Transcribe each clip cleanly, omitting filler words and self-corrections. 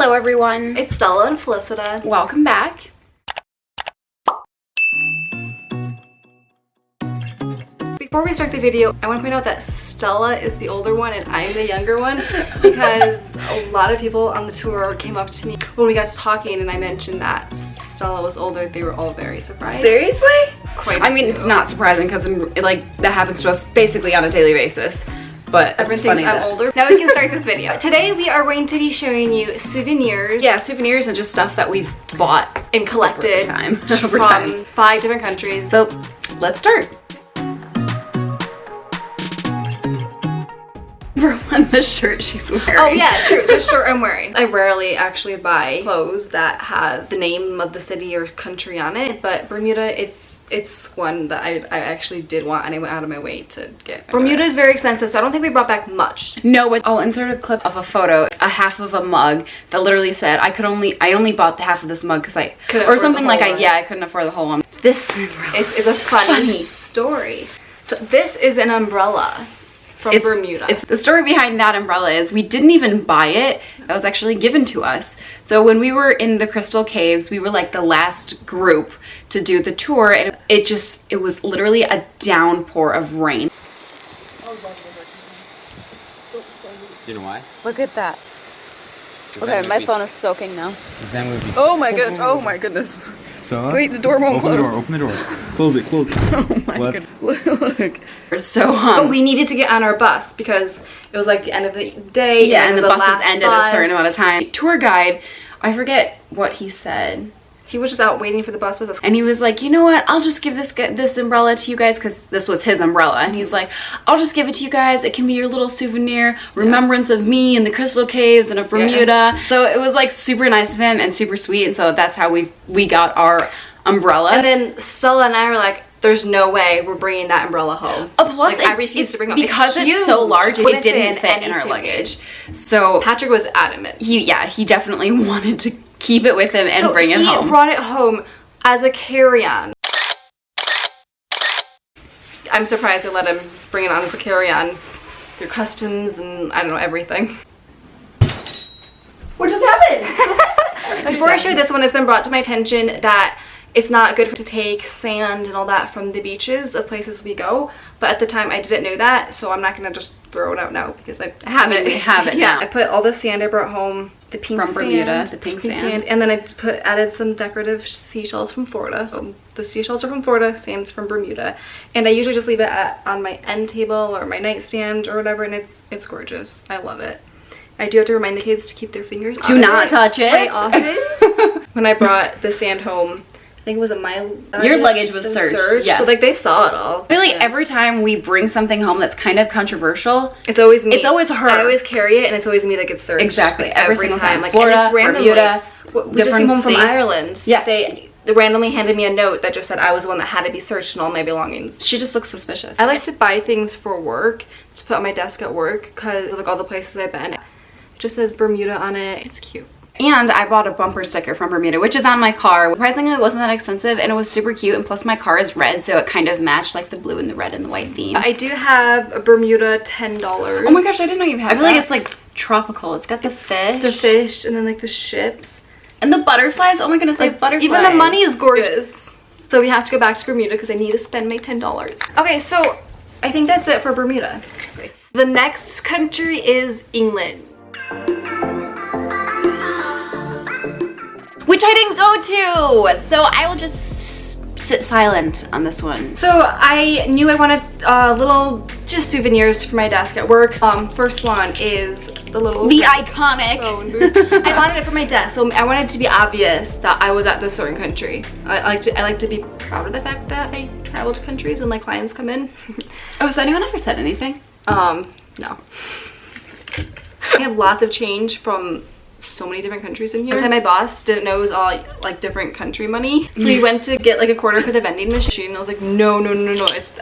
Hello everyone, It's Stella and Felicita. welcome back. Before we start the video, I want to point out that Stella is the older one and I'm the younger one because a lot of people on the tour came up to me when we got to talking and I mentioned that Stella was older. They were all very surprised. Seriously? Quite I mean, it's not surprising because like that happens to us basically on a daily basis. But Everyone thinks I'm older. Now we can start this video. Today we are going to be showing you souvenirs. Yeah, souvenirs and just stuff that we've bought And collected over from time. 5 different countries. So let's start. Number one, the shirt she's wearing. Oh yeah, true. The shirt I'm wearing. I rarely actually buy clothes that have the name of the city or country on it, but Bermuda, it's one that I actually did want and I went out of my way to get. Bermuda is very expensive, so I don't think we brought back much. No, but I'll insert a clip of a photo, a half of a mug that literally said I only bought the half of this mug because I Couldn't or afford something the like whole one. I couldn't afford the whole one. This is a funny story. So this is an umbrella from Bermuda. The story behind that umbrella is we didn't even buy it. That was actually given to us. So when we were in the Crystal Caves, we were like the last group to do the tour, and it was literally a downpour of rain. Do you know why? Look at that. Okay, my phone is soaking now. Then would be. Oh my goodness, oh my goodness. So. Wait, the door won't close. Open the door. Close it. Close it. Oh my goodness. Look. So But we needed to get on our bus because it was like the end of the day. yeah, and it the was buses last ended bus. a certain amount of time. Tour guide, I forget what he said. He was just out waiting for the bus with us. And he was like, you know what, I'll just give this umbrella to you guys, because this was his umbrella. And he's like, I'll just give it to you guys. It can be your little souvenir, remembrance of me in the Crystal Caves and of Bermuda. Yeah. So it was like super nice of him and super sweet. And so that's how we got our umbrella. And then Stella and I were like, there's no way we're bringing that umbrella home. Oh, plus like, I refuse to bring it home. Because it's so large, it didn't fit in our luggage. So Patrick was adamant. He definitely wanted to keep it with him and bring it home. He brought it home as a carry-on. I'm surprised they let him bring it on as a carry-on through customs and I don't know, everything. What just happened? Before I show this one, it's been brought to my attention that it's not good to take sand and all that from the beaches of places we go, but at the time I didn't know that, so I'm not gonna just throw it out now because I have it. We have it Yeah, now. I put all the sand I brought home, the pink from sand, Bermuda, the pink sand, and then I added some decorative seashells from Florida. So the seashells are from Florida, sand's from Bermuda, and I usually just leave it on my end table or my nightstand or whatever, and it's gorgeous. I love it. I do have to remind the kids to keep their fingers do not touch it quite often. When I brought the sand home, I think it was your luggage was searched. Yeah. So like they saw it all. I feel like every time we bring something home that's kind of controversial, it's always me. It's always her. I always carry it and it's always me that gets searched. Exactly. Like, every single time. Like Florida, and it's randomly, Bermuda, we just came home from states. Ireland. Yeah. They randomly handed me a note that just said I was the one that had to be searched and all my belongings. She just looks suspicious. I like to buy things for work to put on my desk at work because like all the places I've been. It just says Bermuda on it. It's cute. And I bought a bumper sticker from Bermuda, which is on my car. Surprisingly, it wasn't that expensive, and it was super cute. And plus, my car is red, so it kind of matched like the blue and the red and the white theme. I do have a Bermuda $10. Oh my gosh, I didn't know you had. I feel like it's like tropical. It's got the fish, and then like the ships, and the butterflies. Oh my goodness, like butterflies. Even the money is gorgeous. So we have to go back to Bermuda because I need to spend my $10. Okay, so I think that's it for Bermuda. The next country is England. Which I didn't go to, so I will just sit silent on this one. So I knew I wanted just souvenirs for my desk at work. First one is the iconic phone booth. I wanted it for my desk, so I wanted it to be obvious that I was at this certain country. I like to be proud of the fact that I traveled to countries when my clients come in. Oh, so anyone ever said anything? No. I have lots of change from so many different countries in here. One time my boss didn't know it was all like different country money, so we went to get like a quarter for the vending machine and I was like, no,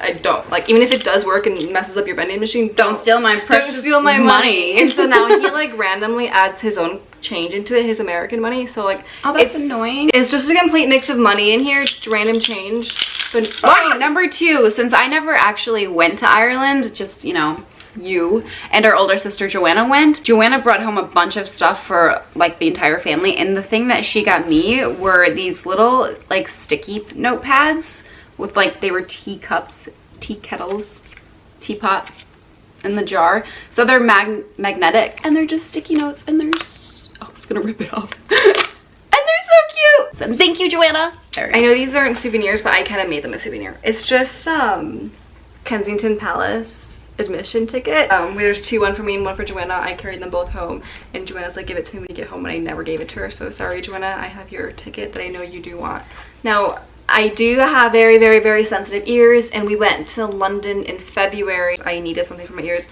I don't, like, even if it does work and messes up your vending machine, don't steal my precious don't steal my money. And so now he like randomly adds his own change into it, his American money, so like, oh, that's annoying. It's just a complete mix of money in here, random change. But oh, number two, since I never actually went to Ireland, just, you know, you and our older sister Joanna went. Joanna brought home a bunch of stuff for like the entire family, and the thing that she got me were these little like sticky notepads with like, they were teacups, tea kettles, teapot in the jar. So they're magnetic, and they're just sticky notes, and they're I was gonna rip it off. And they're so cute. So thank you, Joanna. I know these aren't souvenirs, but I kind of made them a souvenir. It's just Kensington Palace admission ticket. There's two, one for me and one for Joanna. I carried them both home, and Joanna's like, give it to me when you get home, and I never gave it to her. So sorry, Joanna, I have your ticket that I know you do want. Now, I do have very, very, very sensitive ears, and we went to London in February. I needed something for my ears,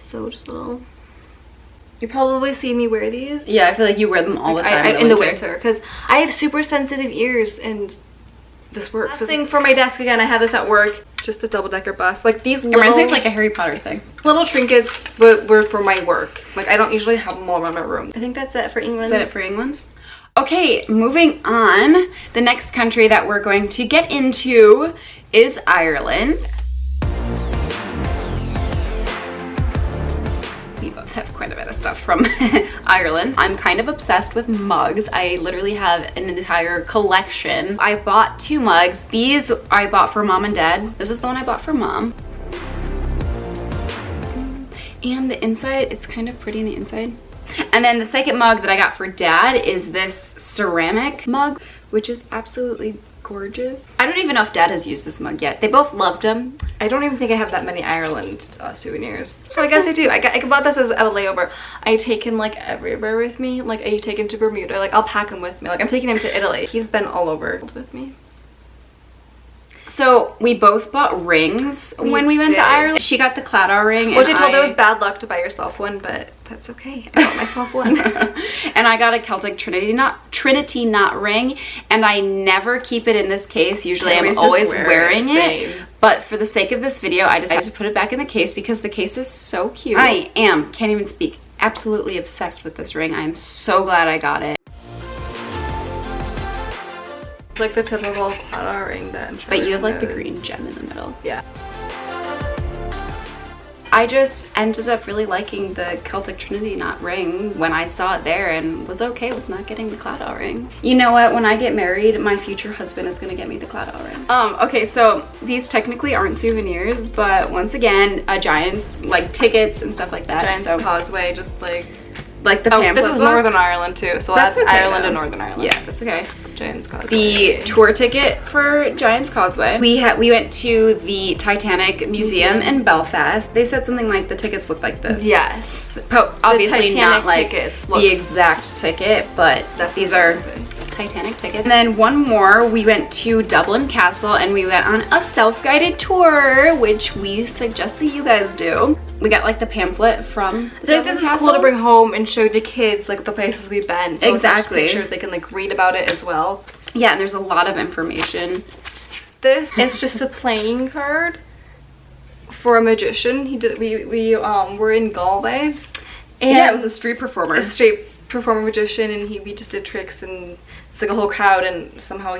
so just a little. You probably see me wear these. Yeah, I feel like you wear them all the time in the winter, because I have super sensitive ears, and this works. Thing for my desk again, I have this at work. Just a double-decker bus. Like these little. It reminds me of like a Harry Potter thing. Little trinkets were for my work. Like I don't usually have them all around my room. I think that's it for England. Is that it for England? Okay, moving on. The next country that we're going to get into is Ireland. We both have quite a bit of stuff from Ireland. I'm kind of obsessed with mugs. I literally have an entire collection. I bought 2 mugs. These I bought for mom and dad. This is the one I bought for mom. And the inside, it's kind of pretty on the inside. And then the second mug that I got for dad is this ceramic mug, which is absolutely gorgeous. I don't even know if dad has used this mug yet. They both loved them. I don't even think I have that many Ireland souvenirs. So I guess I do. I bought this at a layover. I take him like everywhere with me. Like I take him to Bermuda. Like I'll pack him with me. Like I'm taking him to Italy. He's been all over with me. So we both bought rings when we went to Ireland. She got the Claddagh ring. Which I told her it was bad luck to buy yourself one, but that's okay. I got myself one. And I got a Celtic Trinity knot ring, and I never keep it in this case. Usually I'm always wearing it. But for the sake of this video, I decided to put it back in the case because the case is so cute. I can't even speak, absolutely obsessed with this ring. I'm so glad I got it. Like the typical Claddagh ring that I'm sure. But you have like the green gem in the middle. Yeah. I just ended up really liking the Celtic Trinity knot ring when I saw it there, and was okay with not getting the Claddagh ring. You know what? When I get married, my future husband is gonna get me the Claddagh ring. Okay, so these technically aren't souvenirs, but once again, Giants, like tickets and stuff like that. Giants Causeway, just like the pamphlet. This is Northern Ireland too, so that's okay, Ireland and Northern Ireland. Yeah, that's okay. Giants Causeway. The tour ticket for Giants Causeway. We went to the Titanic Museum in Belfast. They said something like the tickets look like this. Yes. Obviously not like tickets the exact ticket, but these are Titanic tickets. And then one more, we went to Dublin Castle, and we went on a self-guided tour, which we suggest that you guys do. We got like the pamphlet from I think this is cool to bring home and show the kids like the places we've been. So exactly. Pictures, they can like read about it as well. Yeah, and there's a lot of information. It's just a playing card for a magician. We were in Galway. And yeah, it was a street performer. A street performer magician, and we just did tricks, and it's like a whole crowd, and somehow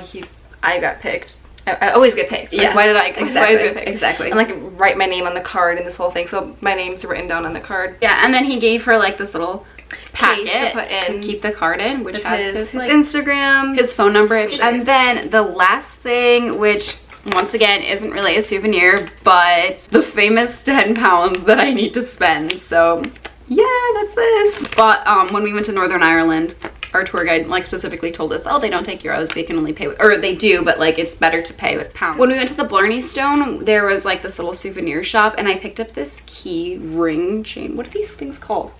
I got picked. I always get picked. Like, yeah. Why did I get picked? Exactly. And like write my name on the card and this whole thing. So my name's written down on the card. Yeah, and then he gave her like this little packet to put in to keep the card in, which has his like, Instagram, his phone number, and then the last thing, which once again isn't really a souvenir, but the famous £10 that I need to spend. So yeah, that's this. But when we went to Northern Ireland, our tour guide like specifically told us, oh, they don't take euros, they can only pay with, or they do, but like it's better to pay with pounds. When we went to the Blarney Stone, there was like this little souvenir shop, and I picked up this key ring chain. What are these things called?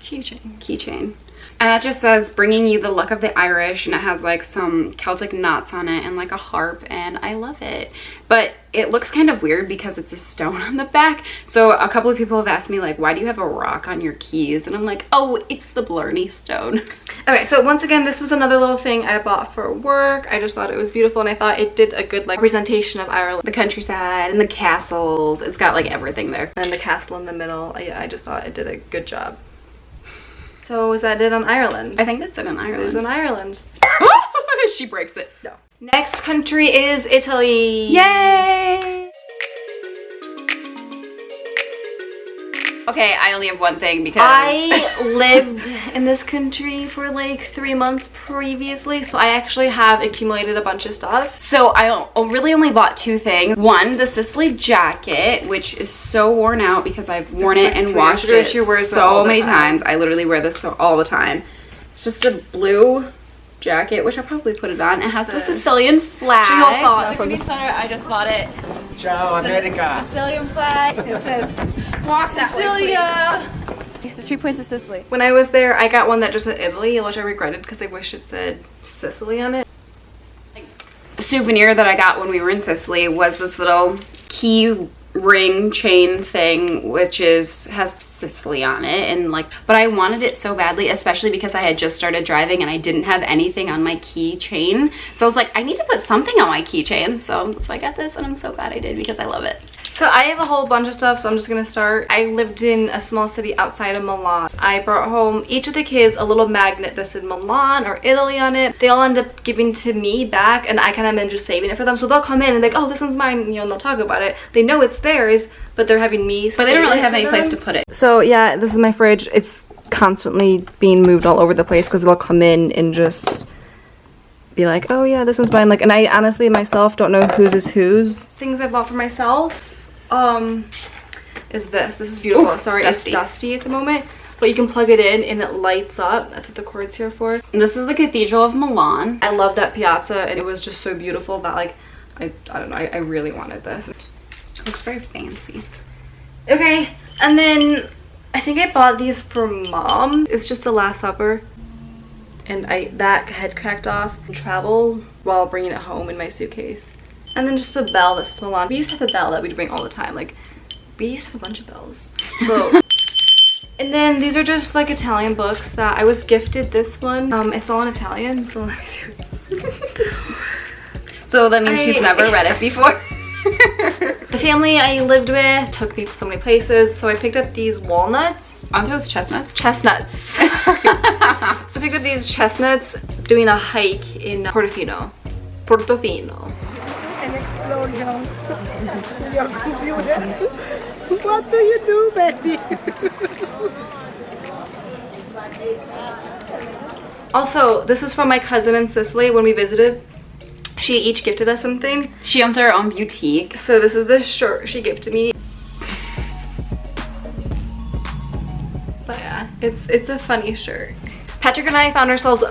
Keychain. And it just says bringing you the luck of the Irish, and it has like some Celtic knots on it and like a harp, and I love it. But it looks kind of weird because it's a stone on the back. So a couple of people have asked me like, why do you have a rock on your keys? And I'm like, oh, it's the Blarney Stone. Okay, so once again, this was another little thing I bought for work. I just thought it was beautiful, and I thought it did a good like representation of Ireland. The countryside and the castles, it's got like everything there. And the castle in the middle. Yeah, I just thought it did a good job. So is that it on Ireland? I think that's it on Ireland. It is on Ireland. She breaks it. No. Next country is Italy. Yay! Okay, I only have one thing because I lived in this country for like 3 months previously, so I actually have accumulated a bunch of stuff. So I really only bought 2 things. One, the Sicily jacket, which is so worn out because I've worn it and washed it so many times. I literally wear this all the time. It's just a blue jacket, which I'll probably put it on. It has the Sicilian flag. From the sweater, I just bought it. Ciao, America. Sicilian flag. It says Sicilia. The 3 points of Sicily. When I was there, I got one that just said Italy, which I regretted because I wish it said Sicily on it. A souvenir that I got when we were in Sicily was this little key ring chain thing, which has Sicily on it, and like, but I wanted it so badly, especially because I had just started driving and I didn't have anything on my keychain. So I was like, I need to put something on my keychain. So I got this, and I'm so glad I did because I love it. So I have a whole bunch of stuff, so I'm just gonna start. I lived in a small city outside of Milan. I brought home each of the kids a little magnet that said Milan or Italy on it. They all end up giving to me back, and I kind of been just saving it for them. So they'll come in and like, oh, this one's mine, you know, and they'll talk about it. They know it's theirs, but they're having me. But they don't really have any place to put it. So yeah, this is my fridge. It's constantly being moved all over the place because they'll come in and just be like, oh yeah, this one's mine. Like, and I honestly myself don't know whose is whose. Things I bought for myself is this is beautiful. Ooh, sorry, it's dusty at the moment, but you can plug it in and it lights up. That's what the cord's here for. And this is the Cathedral of Milan. I love that piazza, and it was just so beautiful that like I don't know, I really wanted this. It looks very fancy. Okay, and then I think I bought these for Mom. It's just the Last Supper, and that had cracked off. Travel while bringing it home in my suitcase. And then just a bell that says Milan. We used to have a bell that we'd bring all the time. Like, we used to have a bunch of bells. So, and then these are just like Italian books that I was gifted. This one, it's all in Italian. So let me see what this. So that means she's never read it before. The family I lived with took me to so many places. So I picked up these walnuts. Aren't those chestnuts? Chestnuts. So I picked up these chestnuts doing a hike in Portofino. What do you do, baby? Also, this is from my cousin in Sicily when we visited. She each gifted us something. She owns her own boutique. So this is the shirt she gifted me. But yeah, it's a funny shirt. Patrick and I found ourselves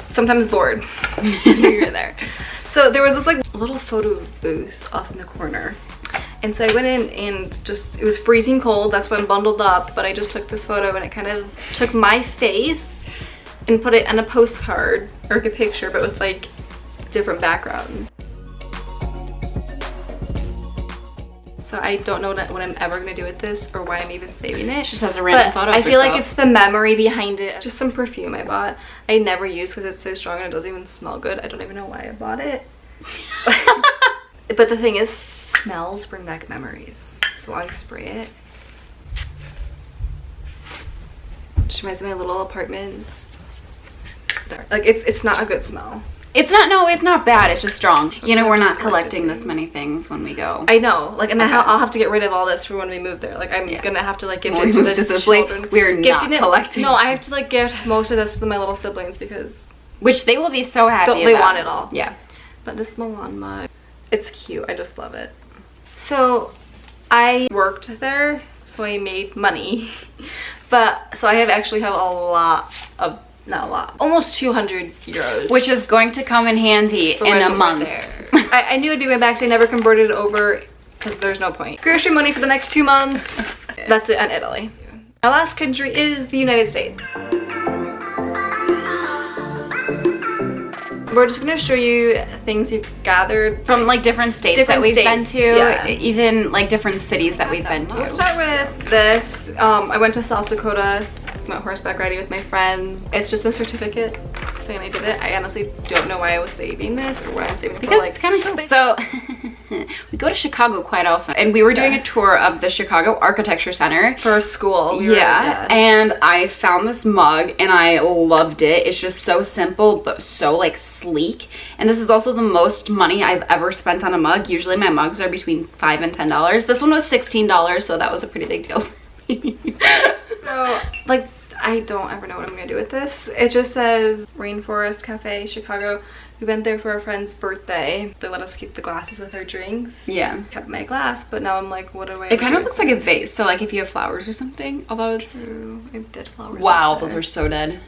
sometimes bored when we were there. So there was this like little photo booth off in the corner. And so I went in and it was freezing cold. That's why I'm bundled up. But I just took this photo and it kind of took my face and put it on a postcard or like a picture, but with like different backgrounds. So I don't know what I'm ever gonna do with this or why I'm even saving it. She just has a random photo of I feel like herself. it's the memory behind it. Just some perfume I bought. I never use because it's so strong and it doesn't even smell good. I don't even know why I bought it. But the thing is, smells bring back memories. So I spray it. Just reminds me of my little apartment. Like it's not a good smell. It's not bad, it's just strong. You know, we're not collecting this many things when we go. I know, like, and I'll have to get rid of all this for when we move there. Like, I'm gonna have to like give When it we to move the to Sicily, children. we're not collecting. No, I have to like give most of this to my little siblings because Which they will be so happy they about. want it all. Yeah. But this Milan mug, it's cute. I just love it. So I worked there, so I made money. But so I actually have a lot of, not a lot, almost 200 euros. Which is going to come in handy in a month. I knew it'd be my back, so I never converted it over because there's no point. Grocery money for the next 2 months. That's it on Italy. Our last country is the United States. We're just gonna show you things you've gathered From like different states that we've been to, yeah. even like different cities that we've been to. I'll start with this. I went to South Dakota, went horseback riding with my friends. It's just a certificate saying I did it. I honestly don't know why I was saving this or what I'm saving it for. Because Like, it's kind of cool. So we go to Chicago quite often, and we were doing a tour of the Chicago Architecture Center for school. And I found this mug and I loved it. It's just so simple but so like sleek, and this is also the most money I've ever spent on a mug. Usually my mugs are between $5 and $10. This one was $16, so that was a pretty big deal for So, like, I don't ever know what I'm gonna do with this. It just says Rainforest Cafe, Chicago. We went there for a friend's birthday. They let us keep the glasses with our drinks. Yeah. Kept my glass, but now I'm like, what do I It kind do of looks with like a vase. So like if you have flowers or something, although it's... True. I have dead flowers. Wow, up those there. are so dead.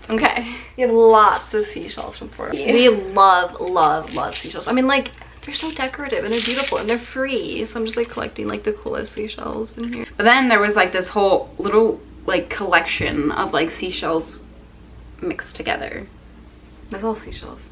Okay. We have lots of seashells from Florida. Yeah. We love, love, love seashells. I mean, like, they're so decorative and they're beautiful and they're free. So I'm just like collecting like the coolest seashells in here. But then there was like this whole little like collection of like seashells mixed together. That's all seashells.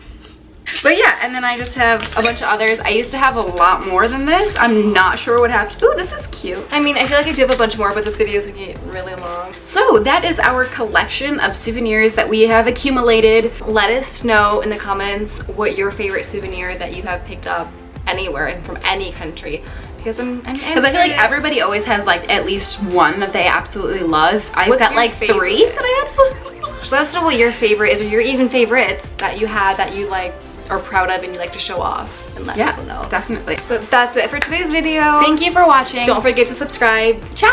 But yeah, and then I just have a bunch of others. I used to have a lot more than this. I'm not sure what happened. Ooh, this is cute. I mean, I feel like I do have a bunch more, but this video is gonna get really long. So that is our collection of souvenirs that we have accumulated. Let us know in the comments what your favorite souvenir that you have picked up anywhere and from any country. Because I'm Because I feel like everybody always has like at least one that they absolutely love. I've got your like favorite? 3 that I absolutely love. So let us know what your favorite is, or your even favorites that you have that you like are proud of and you like to show off and let people know. Definitely. So that's it for today's video. Thank you for watching. Don't forget to subscribe. Ciao.